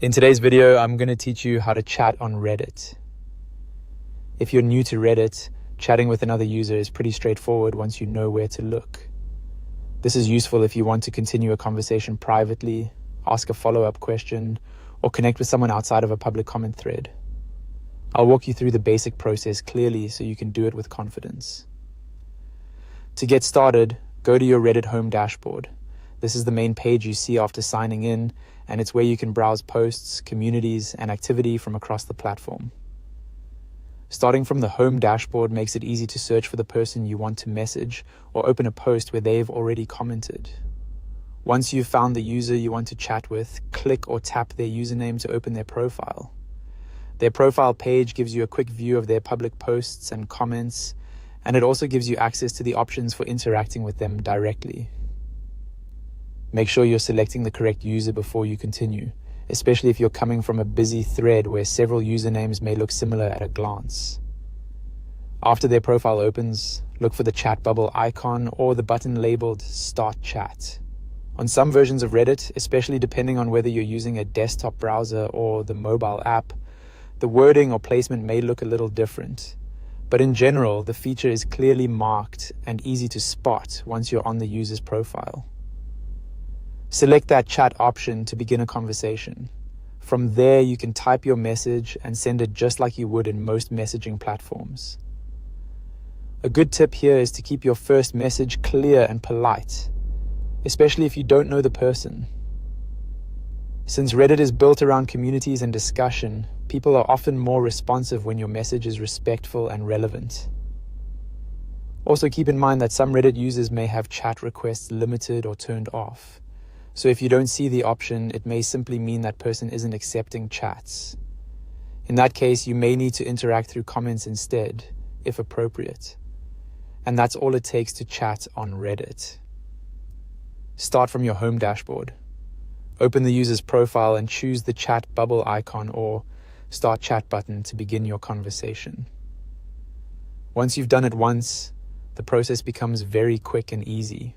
In today's video, I'm going to teach you how to chat on Reddit. If you're new to Reddit, chatting with another user is pretty straightforward once you know where to look. This is useful if you want to continue a conversation privately, ask a follow-up question, or connect with someone outside of a public comment thread. I'll walk you through the basic process clearly so you can do it with confidence. To get started, go to your Reddit home dashboard. This is the main page you see after signing in, and it's where you can browse posts, communities, and activity from across the platform. Starting from the home dashboard makes it easy to search for the person you want to message or open a post where they've already commented. Once you've found the user you want to chat with, click or tap their username to open their profile. Their profile page gives you a quick view of their public posts and comments, and it also gives you access to the options for interacting with them directly. Make sure you're selecting the correct user before you continue, especially if you're coming from a busy thread where several usernames may look similar at a glance. After their profile opens, look for the chat bubble icon or the button labeled Start Chat. On some versions of Reddit, especially depending on whether you're using a desktop browser or the mobile app, the wording or placement may look a little different. But in general, the feature is clearly marked and easy to spot once you're on the user's profile. Select that chat option to begin a conversation. From there, you can type your message and send it just like you would in most messaging platforms. A good tip here is to keep your first message clear and polite, especially if you don't know the person. Since Reddit is built around communities and discussion, people are often more responsive when your message is respectful and relevant. Also keep in mind that some Reddit users may have chat requests limited or turned off. So if you don't see the option, it may simply mean that person isn't accepting chats. In that case, you may need to interact through comments instead, if appropriate. And that's all it takes to chat on Reddit. Start from your home dashboard. Open the user's profile and choose the chat bubble icon or Start Chat button to begin your conversation. Once you've done it once, the process becomes very quick and easy.